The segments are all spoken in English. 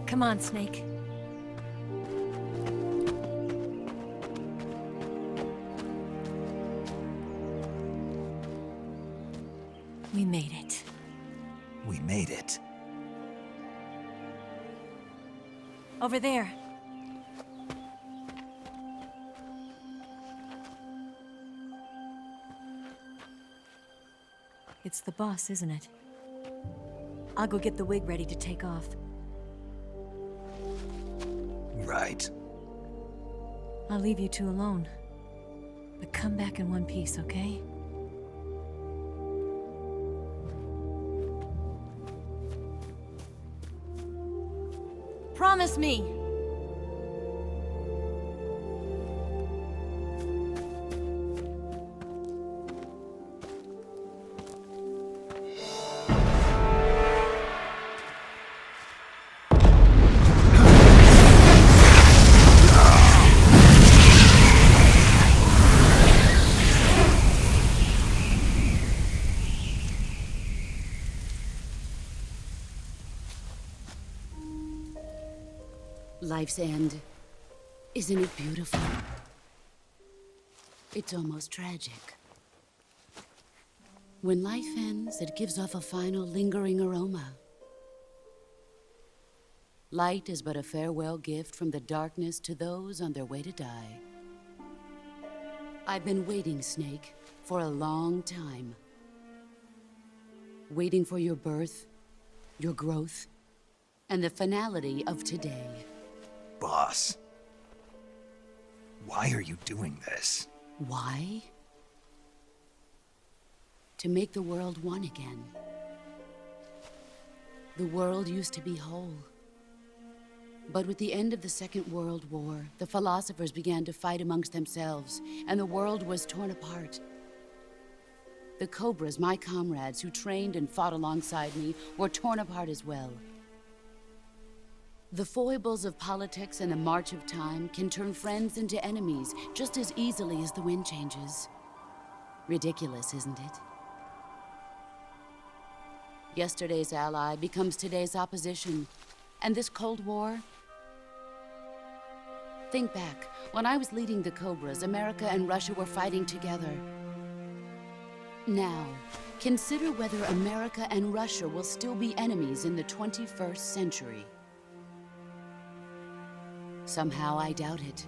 Come on, Snake. We made it. We made it. Over there. It's the boss, isn't it? I'll go get the wig ready to take off. Right. I'll leave you two alone. But come back in one piece, okay? Promise me! Life's end. Isn't it beautiful? It's almost tragic. When life ends, it gives off a final lingering aroma. Light is but a farewell gift from the darkness to those on their way to die. I've been waiting, Snake, for a long time. Waiting for your birth, your growth, and the finality of today. Boss. Why are you doing this? Why? To make the world one again. The world used to be whole. But with the end of the Second World War, the philosophers began to fight amongst themselves, and the world was torn apart. The Cobras, my comrades who trained and fought alongside me, were torn apart as well. The foibles of politics and the march of time can turn friends into enemies just as easily as the wind changes. Ridiculous, isn't it? Yesterday's ally becomes today's opposition, and this Cold War... Think back. When I was leading the Cobras, America and Russia were fighting together. Now, consider whether America and Russia will still be enemies in the 21st century. Somehow I doubt it.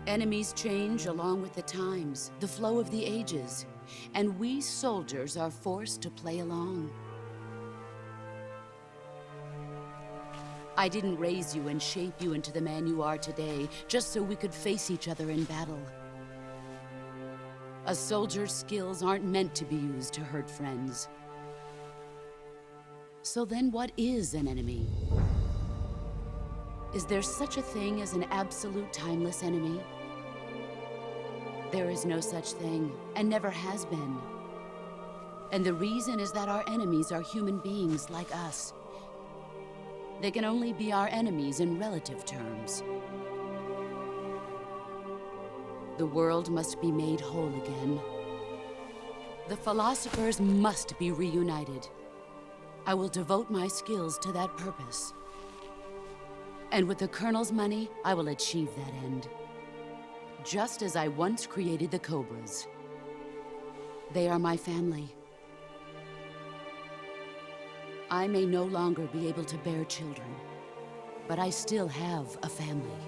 Enemies change along with the times, the flow of the ages, and we soldiers are forced to play along. I didn't raise you and shape you into the man you are today just so we could face each other in battle. A soldier's skills aren't meant to be used to hurt friends. So then what is an enemy? Is there such a thing as an absolute timeless enemy? There is no such thing, and never has been. And the reason is that our enemies are human beings like us. They can only be our enemies in relative terms. The world must be made whole again. The philosophers must be reunited. I will devote my skills to that purpose. And with the Colonel's money, I will achieve that end. Just as I once created the Cobras. They are my family. I may no longer be able to bear children, but I still have a family.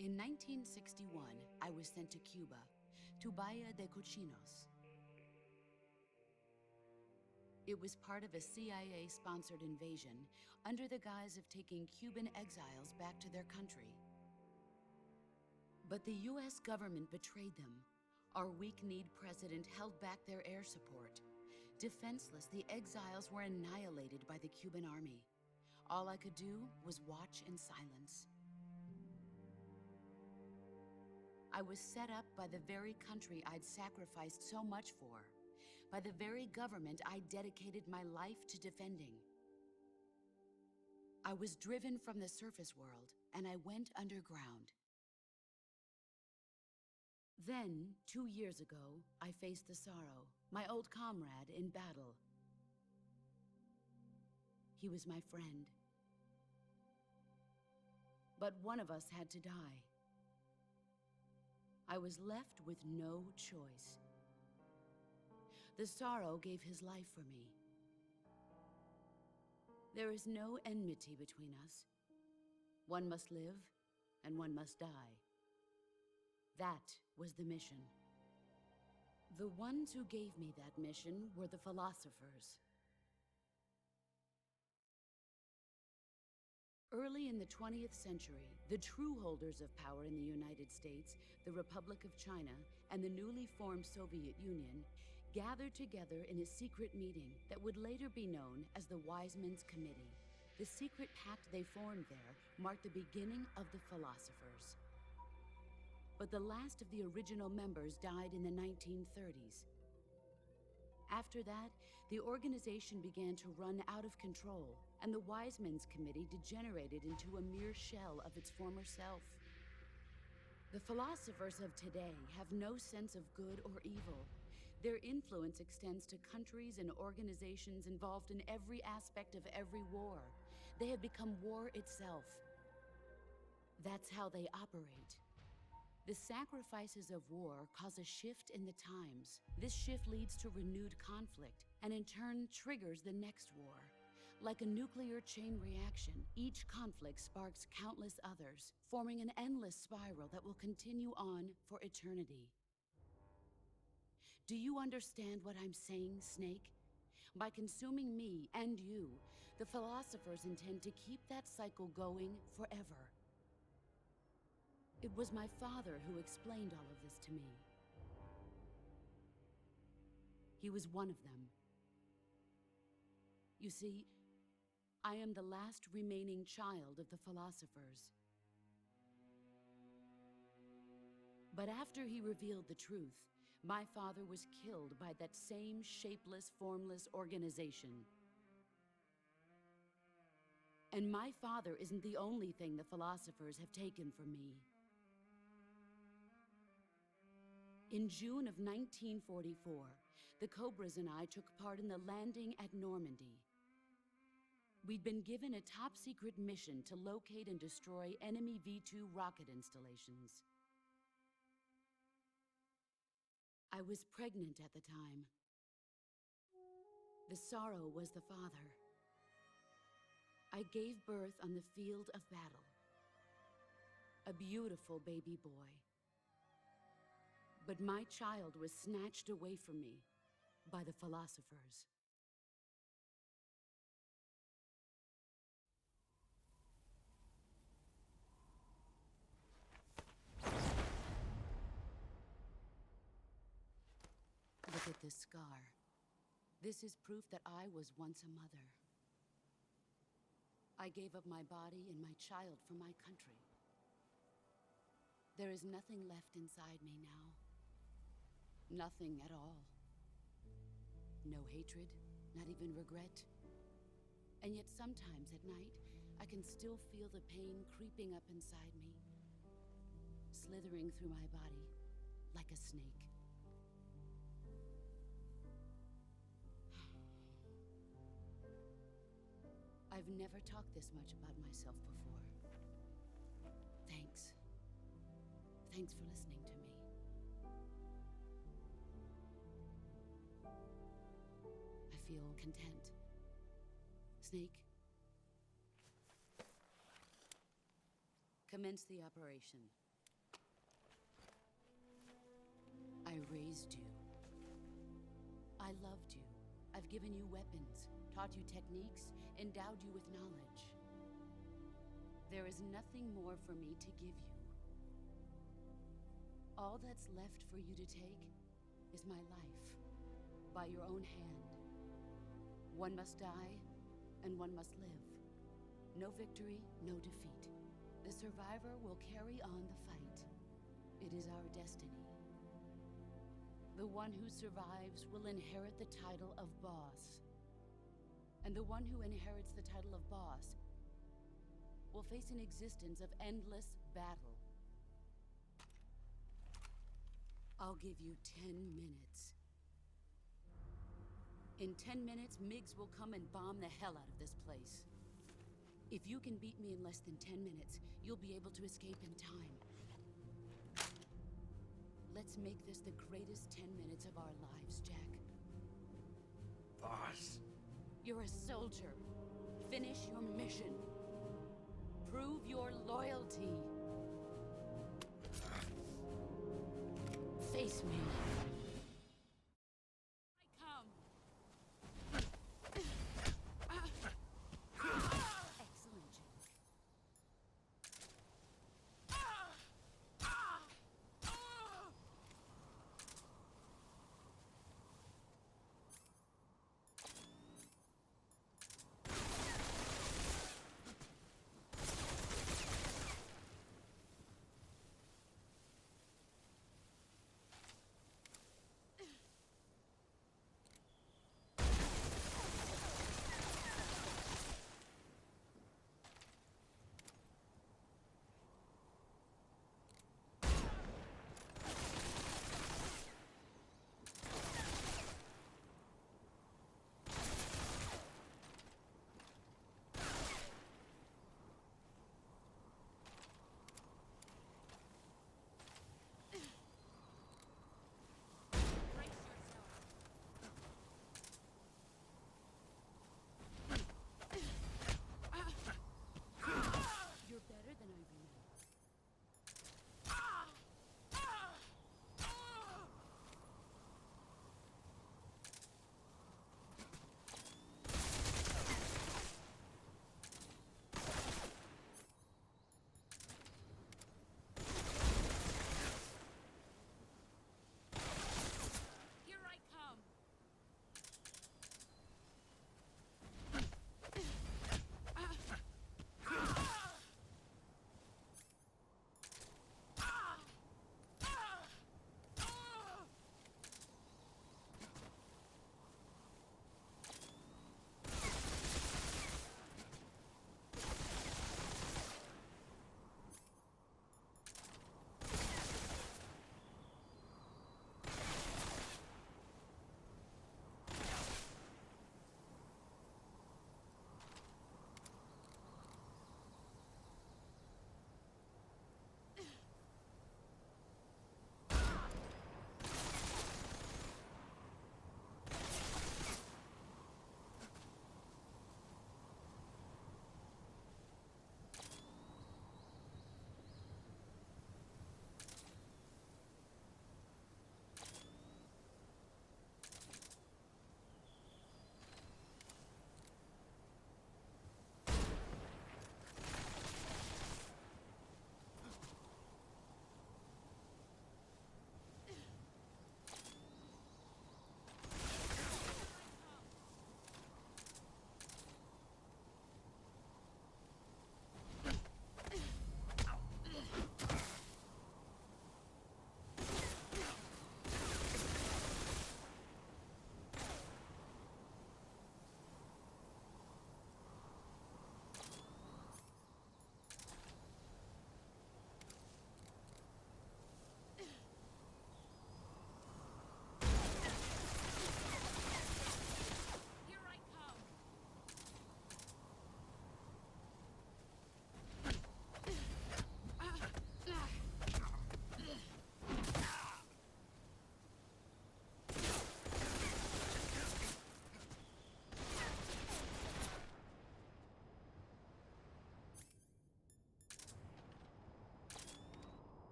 In 1961, I was sent to Cuba, to Bahia de Cochinos. It was part of a CIA-sponsored invasion under the guise of taking Cuban exiles back to their country. But the US government betrayed them. Our weak-kneed president held back their air support. Defenseless, the exiles were annihilated by the Cuban army. All I could do was watch in silence. I was set up by the very country I'd sacrificed so much for. By the very government I dedicated my life to defending. I was driven from the surface world, and I went underground. Then, 2 years ago, I faced the Sorrow, my old comrade in battle. He was my friend. But one of us had to die. I was left with no choice. The Sorrow gave his life for me. There is no enmity between us. One must live, and one must die. That was the mission. The ones who gave me that mission were the philosophers. Early in the 20th century, the true holders of power in the United States, the Republic of China, and the newly formed Soviet Union gathered together in a secret meeting that would later be known as the Wise Men's Committee. The secret pact they formed there marked the beginning of the philosophers. But the last of the original members died in the 1930s. After that, the organization began to run out of control, and the Wise Men's Committee degenerated into a mere shell of its former self. The philosophers of today have no sense of good or evil. Their influence extends to countries and organizations involved in every aspect of every war. They have become war itself. That's how they operate. The sacrifices of war cause a shift in the times. This shift leads to renewed conflict, and in turn triggers the next war. Like a nuclear chain reaction, each conflict sparks countless others, forming an endless spiral that will continue on for eternity. Do you understand what I'm saying, Snake? By consuming me and you, the philosophers intend to keep that cycle going forever. It was my father who explained all of this to me. He was one of them. You see, I am the last remaining child of the philosophers. But after he revealed the truth, my father was killed by that same shapeless, formless organization. And my father isn't the only thing the philosophers have taken from me. In June of 1944, the Cobras and I took part in the landing at Normandy. We'd been given a top-secret mission to locate and destroy enemy V-2 rocket installations. I was pregnant at the time. The Sorrow was the father. I gave birth on the field of battle. A beautiful baby boy. But my child was snatched away from me by the philosophers. Look at this scar. This is proof that I was once a mother. I gave up my body and my child for my country. There is nothing left inside me now. Nothing at all. No hatred, not even regret. And yet sometimes at night, I can still feel the pain creeping up inside me, slithering through my body like a snake. I've never talked this much about myself before. Thanks. Thanks for listening to me. I feel content. Snake, commence the operation. I raised you. I loved you. I've given you weapons, taught you techniques, endowed you with knowledge. There is nothing more for me to give you. All that's left for you to take is my life, by your own hand. One must die, and one must live. No victory, no defeat. The survivor will carry on the fight. It is our destiny. The one who survives will inherit the title of boss. And the one who inherits the title of boss will face an existence of endless battle. I'll give you 10 minutes. In 10 minutes, MiGs will come and bomb the hell out of this place. If you can beat me in less than 10 minutes, you'll be able to escape in time. Let's make this the greatest 10 minutes of our lives, Jack. Boss. You're a soldier. Finish your mission. Prove your loyalty. Face me. I come. Excellent, Jack.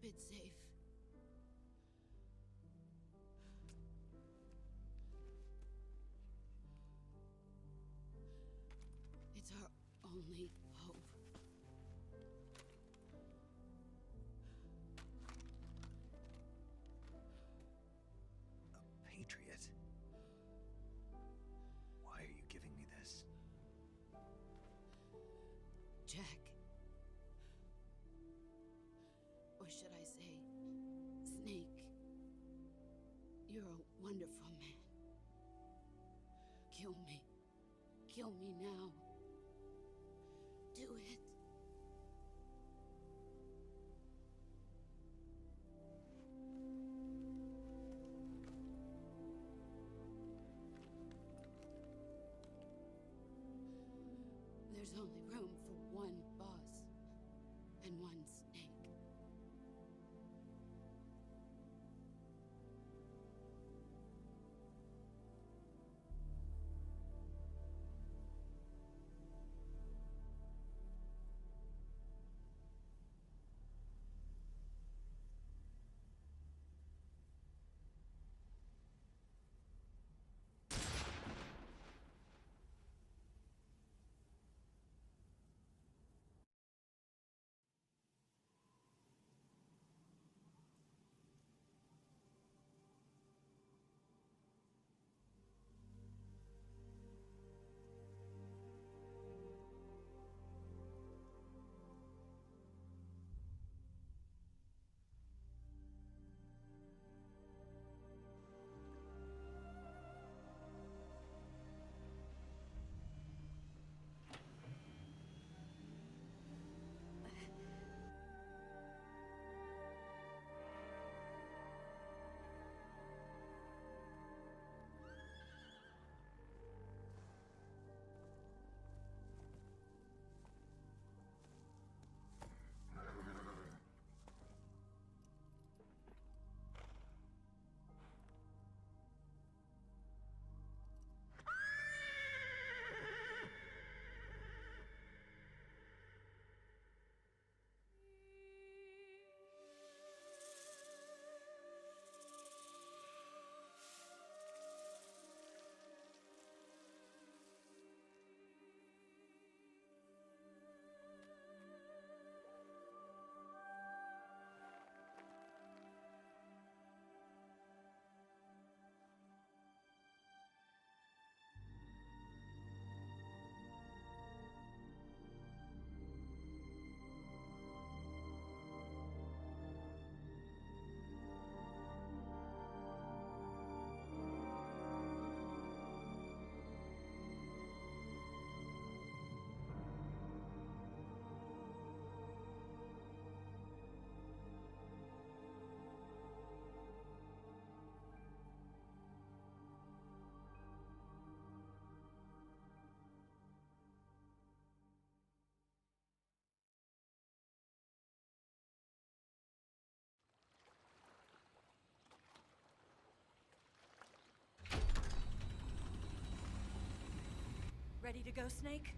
Keep it safe. It's our only hope. A patriot? Why are you giving me this? Jack. Or should I say, Snake. You're a wonderful man. Kill me. Kill me now. Do it. There's only room for one boss and one Snake. Ready to go, Snake?